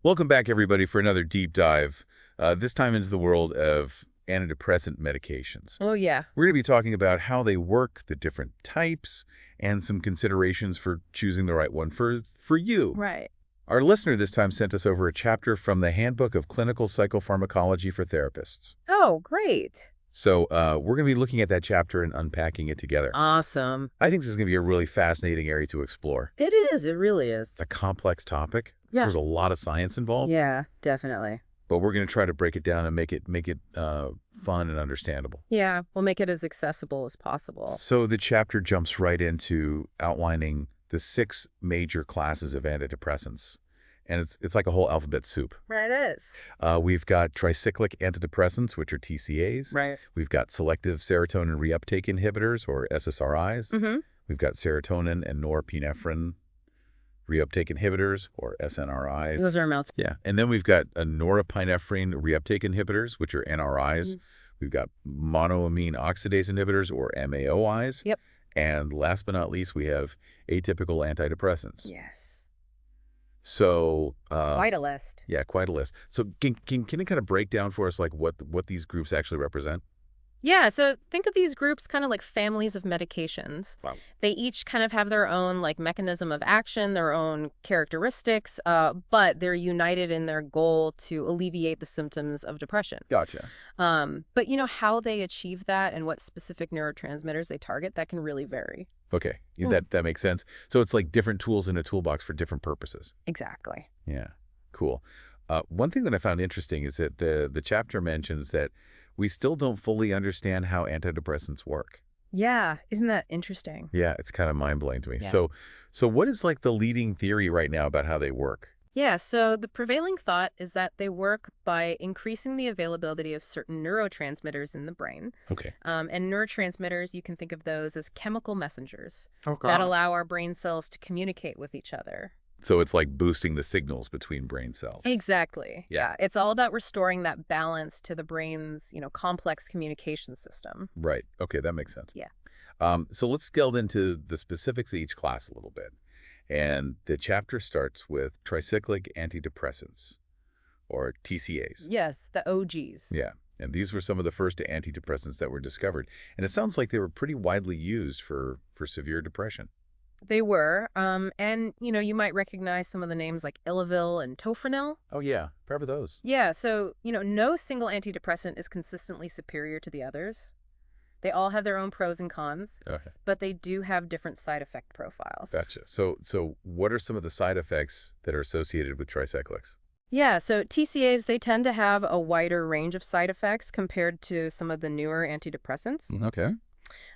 Welcome back, everybody, for another deep dive, this time into the world of antidepressant medications. Oh, yeah. We're going to be talking about how they work, the different types, and some considerations for choosing the right one for you. Right. Our listener this time sent us over a chapter from the Handbook of Clinical Psychopharmacology for Therapists. Oh, great. So we're going to be looking at that chapter and unpacking it together. Awesome. I think this is going to be a really fascinating area to explore. It is. It really is. It's a complex topic. Yeah. There's a lot of science involved. Yeah, definitely. But we're going to try to break it down and make it fun and understandable. Yeah, we'll make it as accessible as possible. So the chapter jumps right into outlining the 6 major classes of antidepressants. And it's like a whole alphabet soup. Right, it is. We've got tricyclic antidepressants, which are TCAs. Right. We've got selective serotonin reuptake inhibitors, or SSRIs. Mm-hmm. We've got serotonin and norepinephrine reuptake inhibitors, or SNRIs. Those are a mouthful. Yeah, and then we've got norepinephrine reuptake inhibitors, which are NRIs. Mm. We've got monoamine oxidase inhibitors, or MAOIs. Yep. And last but not least, we have atypical antidepressants. Yes. So Quite a list. yeah, quite a list. So can you kind of break down for us like what these groups actually represent? Yeah, so think of these groups kind of like families of medications. Wow. They each kind of have their own like mechanism of action, their own characteristics, but they're united in their goal to alleviate the symptoms of depression. Gotcha. But how they achieve that and what specific neurotransmitters they target, that can really vary. Okay, that makes sense. So it's like different tools in a toolbox for different purposes. Exactly. Yeah, cool. One thing that I found interesting is that the chapter mentions that we still don't fully understand how antidepressants work. Yeah, isn't that interesting? Yeah, it's kind of mind-blowing to me. Yeah. So what is like the leading theory right now about how they work? Yeah, so the prevailing thought is that they work by increasing the availability of certain neurotransmitters in the brain. Okay. And neurotransmitters, you can think of those as chemical messengers Okay. that allow our brain cells to communicate with each other. So it's like boosting the signals between brain cells. Exactly. Yeah. It's all about restoring that balance to the brain's, complex communication system. Right. Okay, that makes sense. Yeah. So let's delve into the specifics of each class a little bit. And the chapter starts with tricyclic antidepressants, or TCAs. Yes, the OGs. Yeah. And these were some of the first antidepressants that were discovered. And it sounds like they were pretty widely used for severe depression. They were. And, you might recognize some of the names like Ilavil and Tofranil. Oh, yeah. Remember those? Yeah, so, no single antidepressant is consistently superior to the others. They all have their own pros and cons, Okay. but they do have different side effect profiles. Gotcha. So what are some of the side effects that are associated with tricyclics? Yeah, so TCAs, they tend to have a wider range of side effects compared to some of the newer antidepressants. Okay.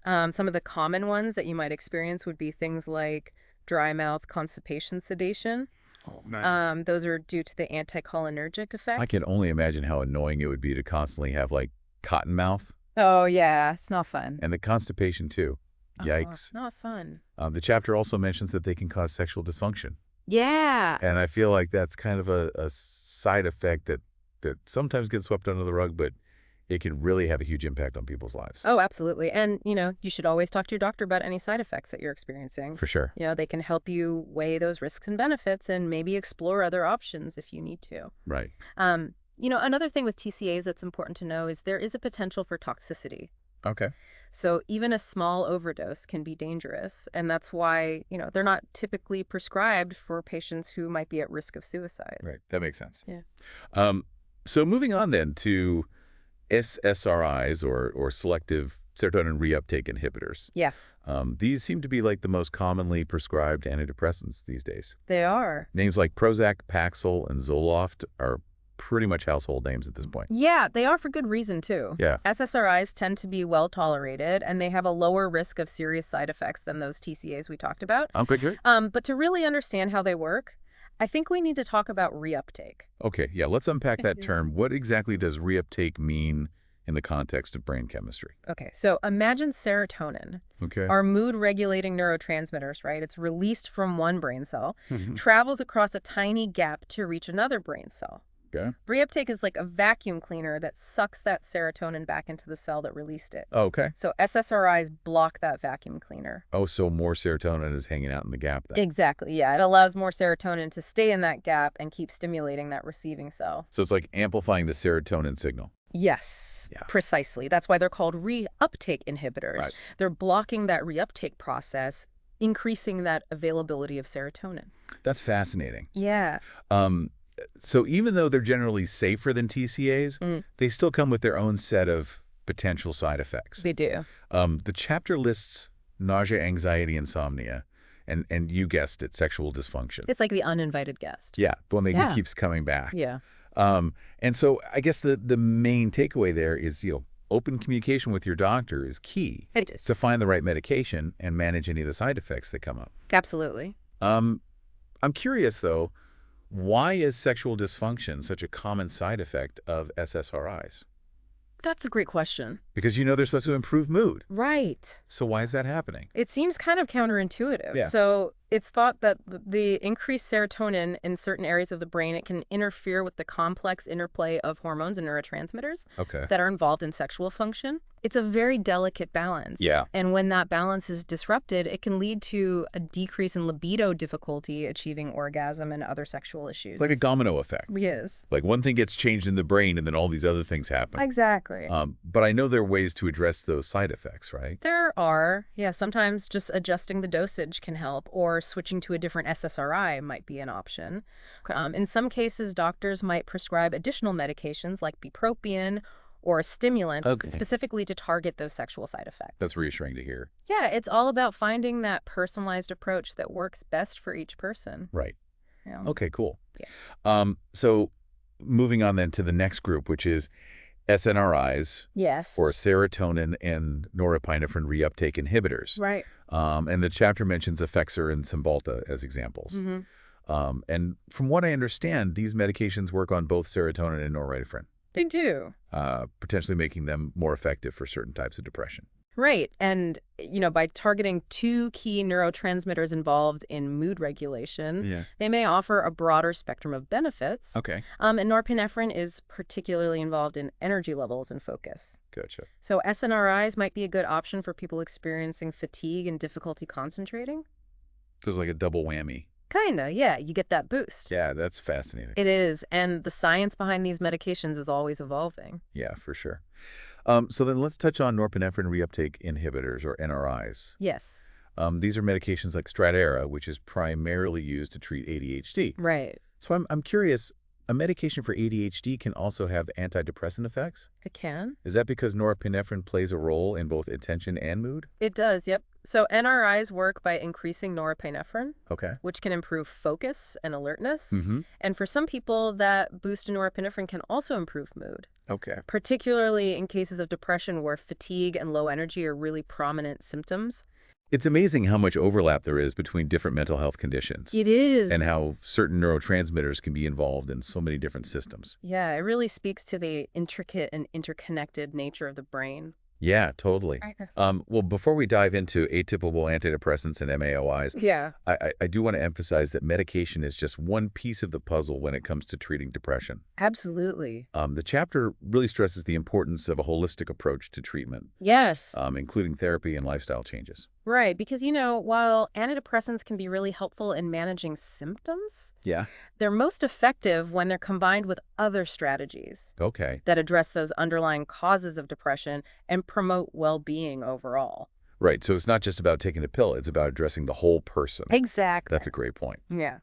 Some of the common ones that you might experience would be things like dry mouth, constipation, sedation. Oh, man. Those are due to the anticholinergic effects. I can only imagine how annoying it would be to constantly have, like, cotton mouth. Oh, yeah, it's not fun. And the constipation, too. Yikes. It's not fun. The chapter also mentions that they can cause sexual dysfunction. Yeah. And I feel like that's kind of a side effect that sometimes gets swept under the rug, but it can really have a huge impact on people's lives. Oh, absolutely. And, you should always talk to your doctor about any side effects that you're experiencing. For sure. They can help you weigh those risks and benefits and maybe explore other options if you need to. Right. Another thing with TCAs that's important to know is there is a potential for toxicity. Okay. So even a small overdose can be dangerous. And that's why, they're not typically prescribed for patients who might be at risk of suicide. Right. That makes sense. Yeah. So moving on then to SSRIs, or selective serotonin reuptake inhibitors. Yes, These seem to be like the most commonly prescribed antidepressants these days. they are. Names like Prozac, Paxil, and Zoloft are pretty much household names at this point. Yeah, they are for good reason, too. Yeah. SSRIs tend to be well tolerated, and they have a lower risk of serious side effects than those TCAs we talked about. Okay, good. But to really understand how they work, I think we need to talk about reuptake. Okay, yeah, let's unpack that term. What exactly does reuptake mean in the context of brain chemistry? Okay, so imagine serotonin, Okay. our mood-regulating neurotransmitters, right? It's released from one brain cell, Mhm. travels across a tiny gap to reach another brain cell. Okay. Reuptake is like a vacuum cleaner that sucks that serotonin back into the cell that released it. Okay. So SSRIs block that vacuum cleaner. Oh, so more serotonin is hanging out in the gap then. Exactly, yeah. It allows more serotonin to stay in that gap and keep stimulating that receiving cell. So it's like amplifying the serotonin signal. Yes, Yeah. precisely. That's why they're called reuptake inhibitors. Right. They're blocking that reuptake process, increasing that availability of serotonin. That's fascinating. Yeah. So even though they're generally safer than TCAs, they still come with their own set of potential side effects. They do. The chapter lists nausea, anxiety, insomnia, and you guessed it, sexual dysfunction. It's like the uninvited guest. Yeah, the one that Yeah. keeps coming back. Yeah. And so I guess the main takeaway there is, open communication with your doctor is key It is. to find the right medication and manage any of the side effects that come up. Absolutely. I'm curious, though, why is sexual dysfunction such a common side effect of SSRIs? That's a great question. Because they're supposed to improve mood. Right. So why is that happening? It seems kind of counterintuitive. Yeah. So it's thought that the increased serotonin in certain areas of the brain, it can interfere with the complex interplay of hormones and neurotransmitters Okay. that are involved in sexual function. It's a very delicate balance. Yeah. And when that balance is disrupted, it can lead to a decrease in libido difficulty, achieving orgasm, and other sexual issues. It's like a domino effect. Yes. Like one thing gets changed in the brain and then all these other things happen. Exactly. But I know there are ways to address those side effects, right? There are. Yeah, sometimes just adjusting the dosage can help, or switching to a different SSRI might be an option. In some cases, doctors might prescribe additional medications like bupropion or a stimulant specifically to target those sexual side effects. That's reassuring to hear. Yeah, it's all about finding that personalized approach that works best for each person. Right. Yeah. Okay, cool. Yeah. So moving on then to the next group, which is SNRIs, Yes. or serotonin and norepinephrine reuptake inhibitors. Right. And the chapter mentions Effexor and Cymbalta as examples. And from what I understand, these medications work on both serotonin and norepinephrine, They do. potentially making them more effective for certain types of depression. Right. And, by targeting two key neurotransmitters involved in mood regulation, they may offer a broader spectrum of benefits. Okay. And norepinephrine is particularly involved in energy levels and focus. Gotcha. So SNRIs might be a good option for people experiencing fatigue and difficulty concentrating. So it's like a double whammy. Kinda, yeah. You get that boost. Yeah, that's fascinating. It is. And the science behind these medications is always evolving. Yeah, for sure. So then let's touch on norepinephrine reuptake inhibitors, or NRIs. Yes. These are medications like Strattera, which is primarily used to treat ADHD. Right. So I'm curious, a medication for ADHD can also have antidepressant effects? It can. Is that because norepinephrine plays a role in both attention and mood? It does, yep. So NRIs work by increasing norepinephrine, Okay. which can improve focus and alertness. Mm-hmm. And for some people, that boost in norepinephrine can also improve mood, Okay. particularly in cases of depression where fatigue and low energy are really prominent symptoms. It's amazing how much overlap there is between different mental health conditions It is. and how certain neurotransmitters can be involved in so many different systems. Yeah, it really speaks to the intricate and interconnected nature of the brain. Yeah, totally. Well, before we dive into atypical antidepressants and MAOIs, Yeah. I do want to emphasize that medication is just one piece of the puzzle when it comes to treating depression. Absolutely. The chapter really stresses the importance of a holistic approach to treatment, Yes. including therapy and lifestyle changes. Right, because, while antidepressants can be really helpful in managing symptoms, Yeah. they're most effective when they're combined with other strategies Okay. that address those underlying causes of depression and promote well-being overall. Right. So it's not just about taking a pill. It's about addressing the whole person. Exactly. That's a great point. Yeah.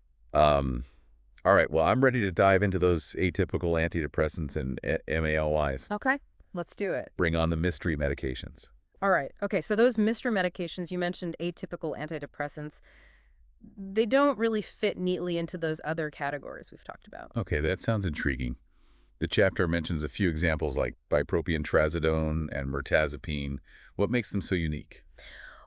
All right. Well, I'm ready to dive into those atypical antidepressants and MAOIs. Okay, let's do it. Bring on the mystery medications. All right. Okay, so those mystery medications, you mentioned atypical antidepressants, they don't really fit neatly into those other categories we've talked about. Okay, that sounds intriguing. The chapter mentions a few examples like bupropion, trazodone, and mirtazapine. What makes them so unique?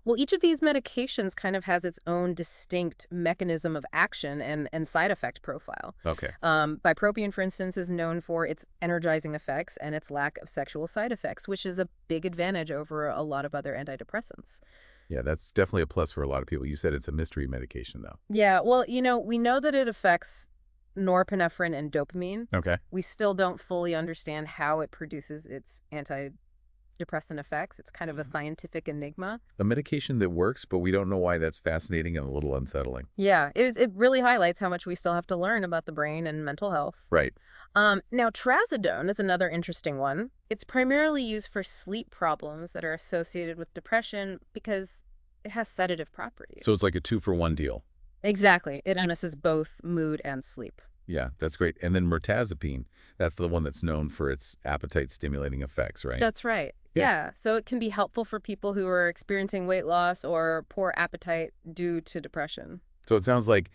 Well, each of these medications kind of has its own distinct mechanism of action and side effect profile. Okay. Bupropion, for instance, is known for its energizing effects and its lack of sexual side effects, which is a big advantage over a lot of other antidepressants. Yeah, that's definitely a plus for a lot of people. You said it's a mystery medication, though. Yeah, well, we know that it affects norepinephrine and dopamine. Okay. We still don't fully understand how it produces its antidepressant effects. It's kind of a scientific enigma. A medication that works, but we don't know why. That's fascinating and a little unsettling. Yeah, it really highlights how much we still have to learn about the brain and mental health. Right. Now, trazodone is another interesting one. It's primarily used for sleep problems that are associated with depression because it has sedative properties. So it's like a 2-for-1 deal. Exactly. It harnesses both mood and sleep. Yeah, that's great. And then mirtazapine, that's the one that's known for its appetite-stimulating effects, right? That's right. Yeah. So it can be helpful for people who are experiencing weight loss or poor appetite due to depression. So it sounds like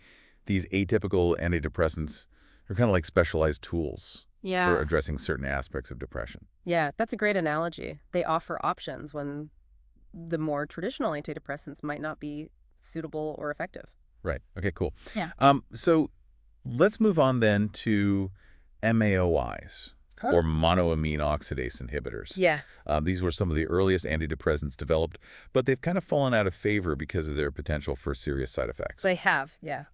these atypical antidepressants are kind of like specialized tools for addressing certain aspects of depression. Yeah, that's a great analogy. They offer options when the more traditional antidepressants might not be suitable or effective. Right. Okay, cool. Yeah. So let's move on then to MAOIs, or monoamine oxidase inhibitors. Yeah. These were some of the earliest antidepressants developed, but they've kind of fallen out of favor because of their potential for serious side effects. They have, yeah.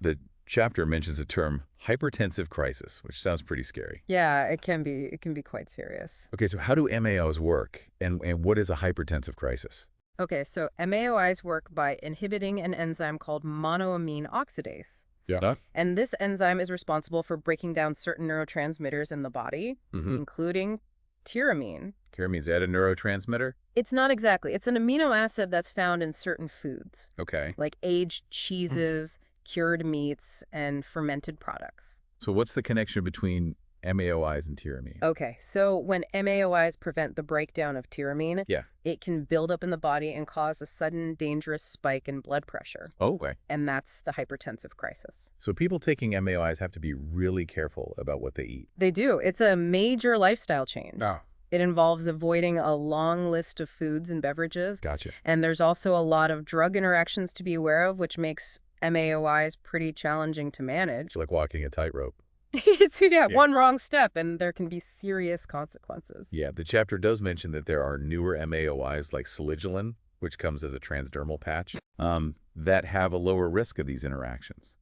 The chapter mentions the term hypertensive crisis, which sounds pretty scary. Yeah, it can be quite serious. Okay, so how do MAOs work, and what is a hypertensive crisis? Okay, so MAOIs work by inhibiting an enzyme called monoamine oxidase. Yeah. And this enzyme is responsible for breaking down certain neurotransmitters in the body, including tyramine. Tyramine, is that a neurotransmitter? It's not exactly. It's an amino acid that's found in certain foods, Okay. like aged cheeses, cured meats, and fermented products. So what's the connection between MAOIs and tyramine? Okay, so when MAOIs prevent the breakdown of tyramine, it can build up in the body and cause a sudden dangerous spike in blood pressure. Oh, okay. And that's the hypertensive crisis. So people taking MAOIs have to be really careful about what they eat. They do. It's a major lifestyle change. Oh. It involves avoiding a long list of foods and beverages. Gotcha. And there's also a lot of drug interactions to be aware of, which makes MAOIs pretty challenging to manage. It's like walking a tightrope. It's one wrong step and there can be serious consequences. Yeah, the chapter does mention that there are newer MAOIs like saligelin, which comes as a transdermal patch, that have a lower risk of these interactions.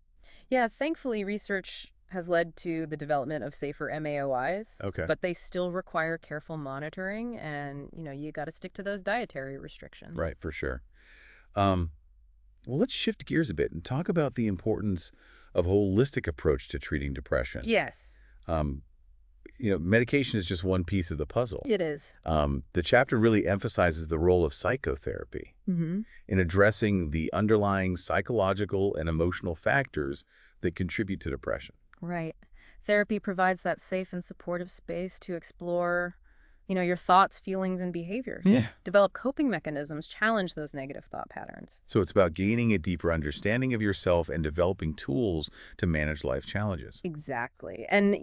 Yeah, thankfully research has led to the development of safer MAOIs, but they still require careful monitoring and, you got to stick to those dietary restrictions. Right, for sure. Well, let's shift gears a bit and talk about the importance of a holistic approach to treating depression. Yes. Medication is just one piece of the puzzle. It is. The chapter really emphasizes the role of psychotherapy in addressing the underlying psychological and emotional factors that contribute to depression. Right. Therapy provides that safe and supportive space to explore, your thoughts, feelings, and behaviors. Yeah. Develop coping mechanisms, challenge those negative thought patterns. So it's about gaining a deeper understanding of yourself and developing tools to manage life challenges. Exactly. And,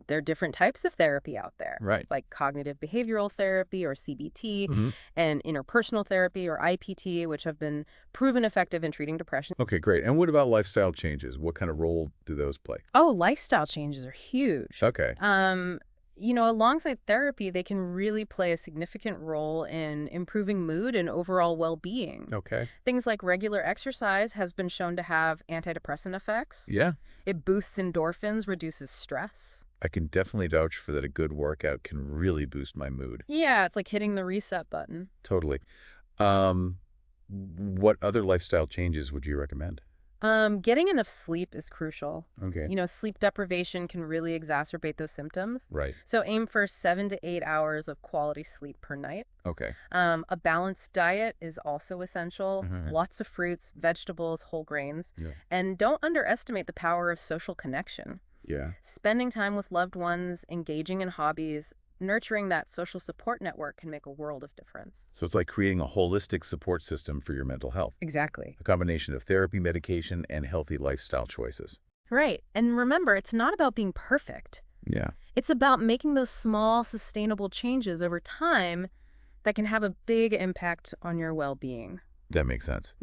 there are different types of therapy out there. Right. Like cognitive behavioral therapy, or CBT, and interpersonal therapy, or IPT, which have been proven effective in treating depression. Okay, great. And what about lifestyle changes? What kind of role do those play? Oh, lifestyle changes are huge. Okay. Alongside therapy, they can really play a significant role in improving mood and overall well-being. Okay. Things like regular exercise has been shown to have antidepressant effects. Yeah. It boosts endorphins, reduces stress. I can definitely vouch for that. A good workout can really boost my mood. Yeah, it's like hitting the reset button. Totally. What other lifestyle changes would you recommend? Getting enough sleep is crucial. Okay. Sleep deprivation can really exacerbate those symptoms. Right. So aim for 7 to 8 hours of quality sleep per night. Okay. A balanced diet is also essential. Lots of fruits, vegetables, whole grains. Yeah. And don't underestimate the power of social connection. Yeah. Spending time with loved ones, engaging in hobbies, nurturing that social support network can make a world of difference. So it's like creating a holistic support system for your mental health. Exactly. A combination of therapy, medication, and healthy lifestyle choices. Right. And remember, it's not about being perfect. Yeah. It's about making those small, sustainable changes over time that can have a big impact on your well-being. That makes sense.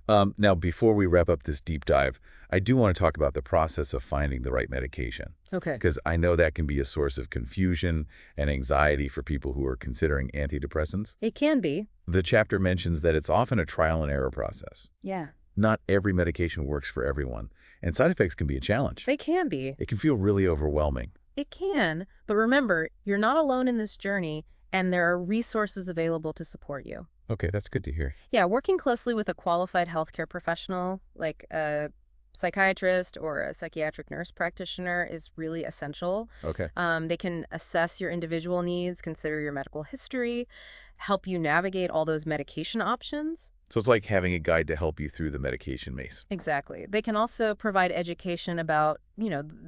Now, before we wrap up this deep dive, I do want to talk about the process of finding the right medication. Okay. Because I know that can be a source of confusion and anxiety for people who are considering antidepressants. It can be. The chapter mentions that it's often a trial and error process. Yeah. Not every medication works for everyone, And side effects can be a challenge. They can be. It can feel really overwhelming. It can, but remember, you're not alone in this journey, and there are resources available to support you. Okay, that's good to hear. Yeah, working closely with a qualified healthcare professional, like a psychiatrist or a psychiatric nurse practitioner, is really essential. Okay. They can assess your individual needs, consider your medical history, help you navigate all those medication options. So it's like having a guide to help you through the medication maze. Exactly. They can also provide education about,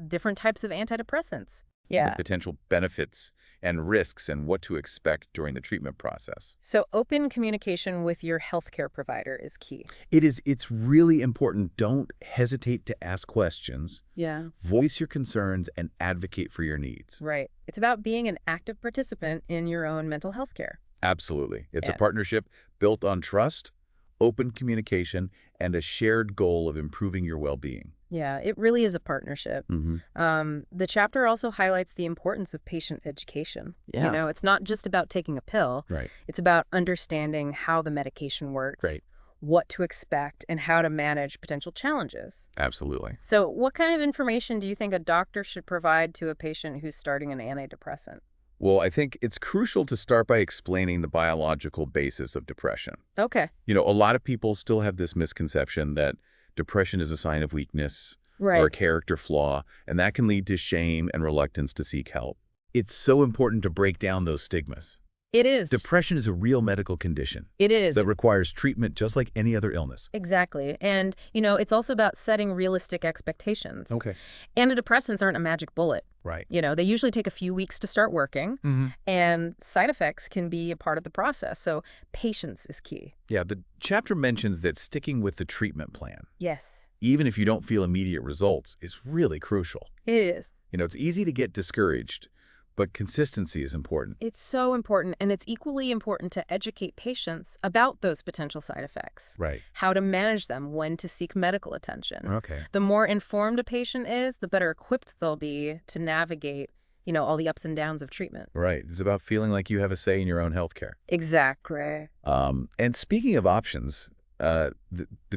different types of antidepressants. The potential benefits and risks and what to expect during the treatment process. So open communication with your healthcare provider is key. It's really important. Don't hesitate to ask questions. Yeah. Voice your concerns and advocate for your needs. Right. It's about being an active participant in your own mental health care. Absolutely. It's a Yeah. partnership built on trust, open communication, and a shared goal of improving your well-being. Yeah, it really is a partnership. The chapter also highlights the importance of patient education. Yeah. It's not just about taking a pill. Right. It's about understanding how the medication works, Right. what to expect, and how to manage potential challenges. Absolutely. So what kind of information do you think a doctor should provide to a patient who's starting an antidepressant? Well, I think it's crucial to start by explaining the biological basis of depression. Okay. A lot of people still have this misconception that depression is a sign of weakness or a Right. character flaw, and that can lead to shame and reluctance to seek help. It's so important to break down those stigmas. It is. Depression is a real medical condition It is. that requires treatment just like any other illness. Exactly. And, it's also about setting realistic expectations. Okay. Antidepressants aren't a magic bullet. Right. They usually take a few weeks to start working, and side effects can be a part of the process. So patience is key. Yeah, the chapter mentions that sticking with the treatment plan, Yes, even if you don't feel immediate results, is really crucial. it is. It's easy to get discouraged, but consistency is important. It's so important, and it's equally important to educate patients about those potential side effects, Right. how to manage them, when to seek medical attention. Okay. The more informed a patient is, the better equipped they'll be to navigate, all the ups and downs of treatment. Right. It's about feeling like you have a say in your own healthcare. Exactly. And speaking of options, the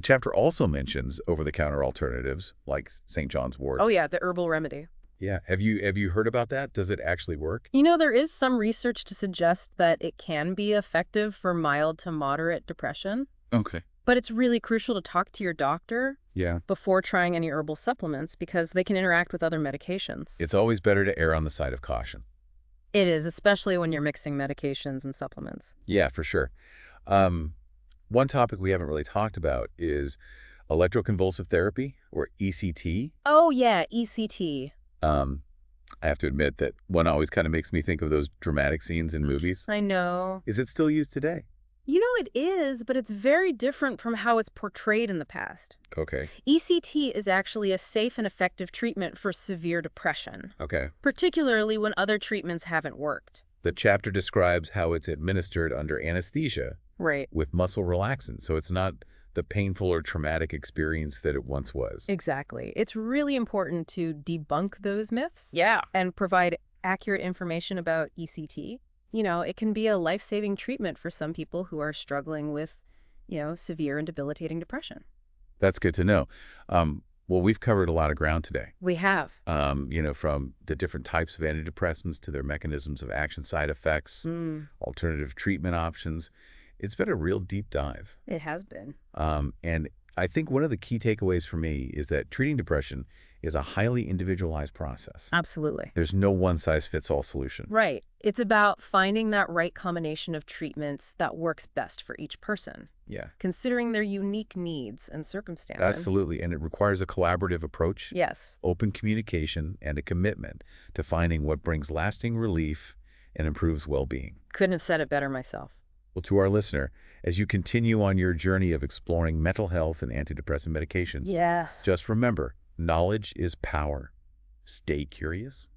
chapter also mentions over-the-counter alternatives like St. John's wort. Oh, yeah, the herbal remedy. Yeah. Have you heard about that? Does it actually work? There is some research to suggest that it can be effective for mild to moderate depression, Okay. but it's really crucial to talk to your doctor Yeah. before trying any herbal supplements because they can interact with other medications. It's always better to err on the side of caution. It is, especially when you're mixing medications and supplements. Yeah, for sure. One topic we haven't really talked about is electroconvulsive therapy, or ECT. Oh, yeah, ECT. I have to admit that one always kind of makes me think of those dramatic scenes in movies. I know. Is it still used today? It is, but it's very different from how it's portrayed in the past. Okay. ECT is actually a safe and effective treatment for severe depression, Okay. particularly when other treatments haven't worked. The chapter describes how it's administered under anesthesia Right. with muscle relaxant, so it's not the painful or traumatic experience that it once was. Exactly. It's really important to debunk those myths. Yeah. And provide accurate information about ECT. It can be a life-saving treatment for some people who are struggling with, severe and debilitating depression. That's good to know. Well, we've covered a lot of ground today. We have. From the different types of antidepressants to their mechanisms of action, side effects, alternative treatment options. It's been a real deep dive. It has been. And I think one of the key takeaways for me is that treating depression is a highly individualized process. Absolutely. There's no one-size-fits-all solution. Right. It's about finding that right combination of treatments that works best for each person, Yeah, considering their unique needs and circumstances. absolutely. And it requires a collaborative approach, Yes. open communication, and a commitment to finding what brings lasting relief and improves well-being. Couldn't have said it better myself. Well, to our listener, as you continue on your journey of exploring mental health and antidepressant medications, Yes. just remember, knowledge is power. Stay curious,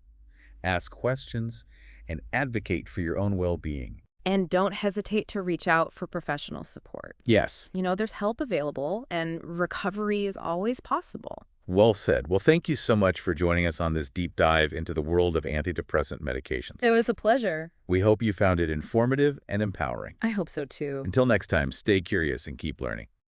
ask questions, and advocate for your own well-being. And don't hesitate to reach out for professional support. Yes. There's help available, and recovery is always possible. Well said. Well, thank you so much for joining us on this deep dive into the world of antidepressant medications. It was a pleasure. We hope you found it informative and empowering. I hope so too. Until next time, stay curious and keep learning.